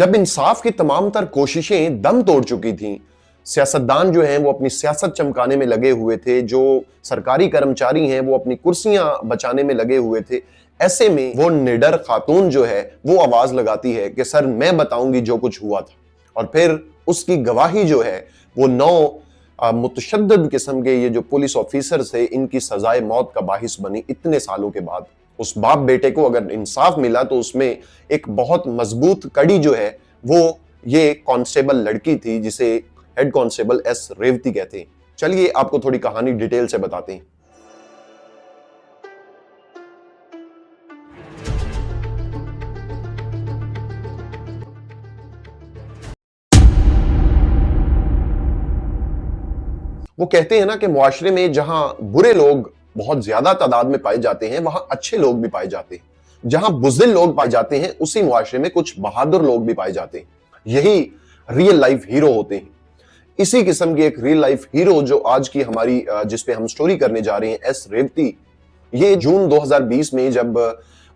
जब इंसाफ की तमाम तर कोशिशें दम तोड़ चुकी थीं, सियासतदान जो हैं वो अपनी सियासत चमकाने में लगे हुए थे, जो सरकारी कर्मचारी हैं वो अपनी कुर्सियां बचाने में लगे हुए थे, ऐसे में वो निडर खातून जो है वो आवाज लगाती है कि सर मैं बताऊंगी जो कुछ हुआ था। और फिर उसकी गवाही जो है वो 9 मुतशद्दिद किस्म के ये जो पुलिस ऑफिसर्स थे इनकी सजाए मौत का बाहिस बनी इतने सालों के बाद। उस बाप बेटे को अगर इंसाफ मिला तो उसमें एक बहुत मजबूत कड़ी जो है वो ये कांस्टेबल लड़की थी जिसे हेड कांस्टेबल एस रेवती कहते हैं। चलिए आपको थोड़ी कहानी डिटेल से बताते हैं। वो कहते हैं ना कि मुआशरे में जहां बुरे लोग बहुत ज्यादा तादाद में पाए जाते हैं वहां अच्छे लोग भी पाए जाते हैं। जहां बुज़दिल लोग पाए जाते हैं उसी मुआशरे में कुछ बहादुर लोग भी पाए जाते हैं। यही रियल लाइफ हीरो होते हैं। इसी किस्म की एक रियल लाइफ हीरो जो आज की हमारी जिस पे हम स्टोरी करने जा रहे हैं, एस रेवती, ये जून 2020 में जब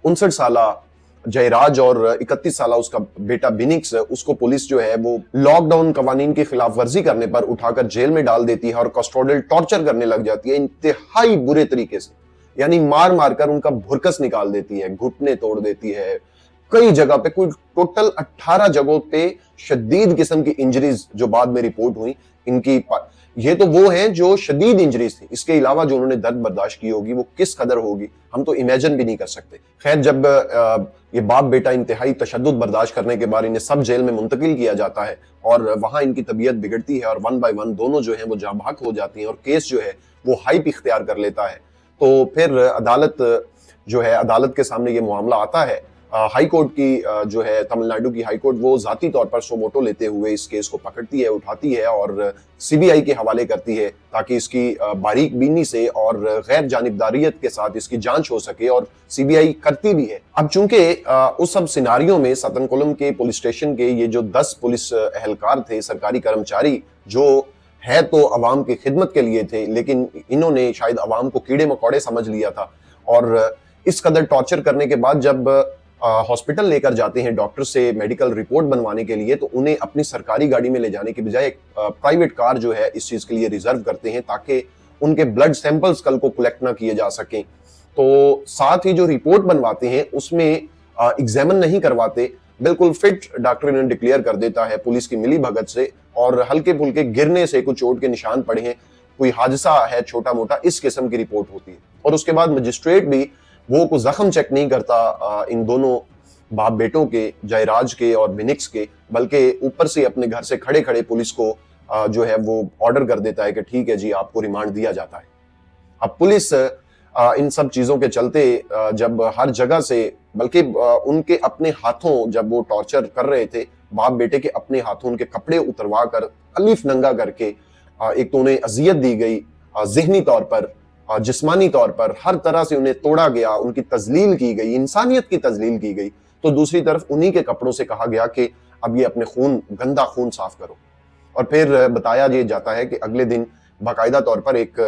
59 साला जयराज और 31 साला उसका बेटा बिनिक्स, उसको पुलिस जो है वो लॉकडाउन कवानीन की खिलाफ वर्जी करने पर उठाकर जेल में डाल देती है और कस्टोडियल टॉर्चर करने लग जाती है इंतहाई बुरे तरीके से। यानी मार मार कर उनका भुरकस निकाल देती है, घुटने तोड़ देती है, कई जगह पे कुल टोटल 18 जगहों पे शदीद किस्म की इंजरीज जो बाद में रिपोर्ट हुई इनकी। ये तो वो हैं जो शदीद इंजरीज थी, इसके अलावा जो उन्होंने दर्द बर्दाश्त की होगी वो किस कदर होगी हम तो इमेजिन भी नहीं कर सकते। खैर, जब ये बाप बेटा इंतहाई तशद्दुद बर्दाश्त करने के बाद इन्हें सब जेल में मुंतकिल किया जाता है और वहां इनकी तबीयत बिगड़ती है और 1 बाय 1 दोनों जो है वो जाँ बहक हो जाती हैं और केस जो है वो हाइप इख्तियार कर लेता है। तो फिर अदालत जो है, अदालत के सामने ये मामला आता है। हाई कोर्ट की जो है तमिलनाडु की हाई कोर्ट वो जाती तौर पर सोमोटो लेते हुए इस केस को पकड़ती है, उठाती है और सीबीआई के हवाले करती है ताकि इसकी बारीक बीनी से और गैर जानिबदारियत के साथ इसकी जांच हो सके, और सीबीआई करती भी है। अब चूंकि उस सब सिनारियों में सतनकुलम के पुलिस स्टेशन के ये जो 10 पुलिस एहलकार थे, सरकारी कर्मचारी, जो है तो अवाम की खिदमत के लिए थे, लेकिन इन्होंने शायद अवाम को कीड़े मकोड़े समझ लिया था और इस कदर टॉर्चर करने के बाद जब हॉस्पिटल लेकर जाते हैं डॉक्टर से मेडिकल रिपोर्ट बनवाने के लिए, तो उन्हें अपनी सरकारी गाड़ी में ले जाने के बजाय एक प्राइवेट कार जो है इस चीज के लिए रिजर्व करते हैं ताकि उनके ब्लड सैंपल्स कल को कलेक्ट ना किए जा सकें। तो साथ ही जो रिपोर्ट बनवाते हैं उसमें एग्जामिन नहीं करवाते, बिल्कुल फिट डॉक्टर इन्हें डिक्लेयर कर देता है पुलिस की मिली भगत से, और हल्के फुल्के गिरने से कुछ चोट के निशान पड़े हैं, कोई हादसा है छोटा मोटा, इस किस्म की रिपोर्ट होती है। और उसके बाद मजिस्ट्रेट भी वो को जख्म चेक नहीं करता इन दोनों बाप बेटों के, जयराज के और बिनिक्स के, बल्कि ऊपर से अपने घर से खड़े खड़े पुलिस को जो है वो ऑर्डर कर देता है कि ठीक है जी आपको रिमांड दिया जाता है। अब पुलिस इन सब चीजों के चलते जब हर जगह से, बल्कि उनके अपने हाथों जब वो टॉर्चर कर रहे थे, बाप बेटे के अपने हाथों उनके कपड़े उतरवा कर अलीफ नंगा करके एक तो उन्हें अजियत दी गई, ज़हनी तौर पर, जिस्मानी तौर पर हर तरह से उन्हें तोड़ा गया, उनकी तजलील की गई, इंसानियत की तजलील की गई। तो दूसरी तरफ उन्हीं के कपड़ों से कहा गया कि अब ये अपने खून, गंदा खून साफ करो। और फिर बताया ये जाता है कि अगले दिन बाकायदा तौर पर एक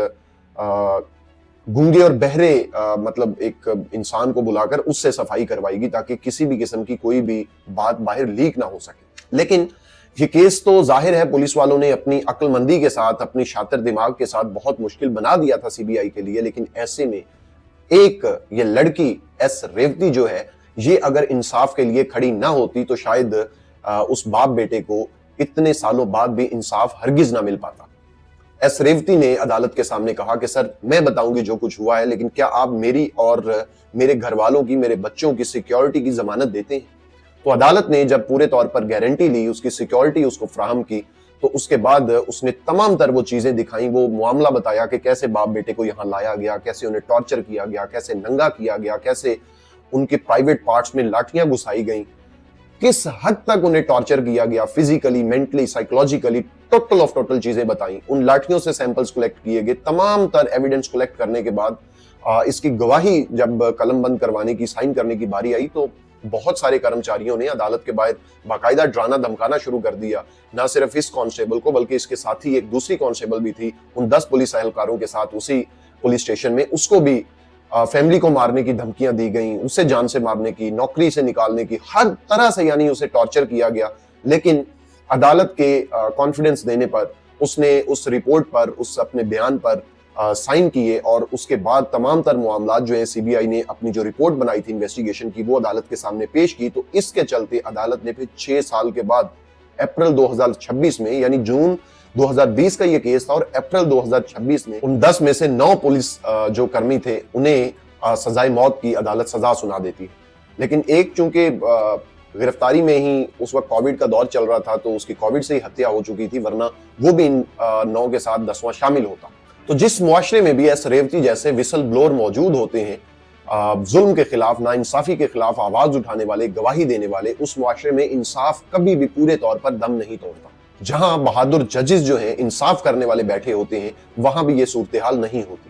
गूंगे और बहरे मतलब एक इंसान को बुलाकर उससे सफाई करवाएगी ताकि किसी भी किस्म की कोई भी बात बाहर लीक ना हो सके। लेकिन ये केस तो जाहिर है पुलिस वालों ने अपनी अक्लमंदी के साथ, अपनी शातिर दिमाग के साथ बहुत मुश्किल बना दिया था सीबीआई के लिए। लेकिन ऐसे में एक ये लड़की एस रेवती जो है, ये अगर इंसाफ के लिए खड़ी ना होती तो शायद उस बाप बेटे को इतने सालों बाद भी इंसाफ हरगिज ना मिल पाता। एस रेवती ने अदालत के सामने कहा कि सर मैं बताऊंगी जो कुछ हुआ है, लेकिन क्या आप मेरी और मेरे घर वालों की, मेरे बच्चों की सिक्योरिटी की जमानत देते हैं? तो अदालत ने जब पूरे तौर पर गारंटी ली, उसकी सिक्योरिटी उसको फ्राहम की, तो उसके बाद उसने तमाम तर वो चीजें दिखाई, वो मामला बताया कि कैसे बाप बेटे को यहाँ लाया गया, कैसे उन्हें टॉर्चर किया गया, कैसे नंगा किया गया, कैसे उनके प्राइवेट पार्ट्स में लाठियां घुसाई गई, किस हद तक उन्हें टॉर्चर किया गया, physically, mentally, psychologically, total of total चीजें बताई। उन लाठियों से सैंपल्स कलेक्ट किए गए। तमाम तर एविडेंस कलेक्ट करने के बाद इसकी गवाही जब कलम बंद करवाने की, साइन करने की बारी आई, तो बहुत सारे कर्मचारियों ने अदालत के बाहर बाकायदा डराना धमकाना शुरू कर दिया। ना सिर्फ इस कांस्टेबल को, बल्कि इसके साथ ही एक दूसरी कांस्टेबल भी थी उन 10 पुलिस एहलकारों के साथ उसी पुलिस स्टेशन में, उसको भी फैमिली को मारने की धमकियां दी गई, उसे जान से मारने की, नौकरी से निकालने की, हर तरह से यानी उसे टॉर्चर किया गया। लेकिन अदालत के कॉन्फिडेंस देने पर उसने उस रिपोर्ट पर, उस अपने बयान पर साइन किए और उसके बाद तमाम तर मामलात जो है सीबीआई ने अपनी जो रिपोर्ट बनाई थी इन्वेस्टिगेशन की वो अदालत के सामने पेश की। तो इसके चलते अदालत ने फिर 6 साल के बाद अप्रैल 2026 में, यानी जून 2020 का ये केस था और अप्रैल 2026 में उन 10 में से 9 पुलिस जो कर्मी थे उन्हें सजाए मौत की अदालत सजा सुना देती है। लेकिन एक चूंकि गिरफ्तारी में ही उस वक्त कोविड का दौर चल रहा था तो उसकी कोविड से ही हत्या हो चुकी थी, वरना वो भी इन 9 के साथ 10वां शामिल होता। तो जिस मुआशरे में भी एस रेवती जैसे विसल ब्लोअर मौजूद होते हैं, जुल्म के खिलाफ, नाइंसाफी के खिलाफ आवाज उठाने वाले, गवाही देने वाले, उस मुआशरे में इंसाफ कभी भी पूरे तौर पर दम नहीं तोड़ता। जहां बहादुर जजेस जो हैं इंसाफ करने वाले बैठे होते हैं, वहां भी ये सूरत हाल नहीं होती।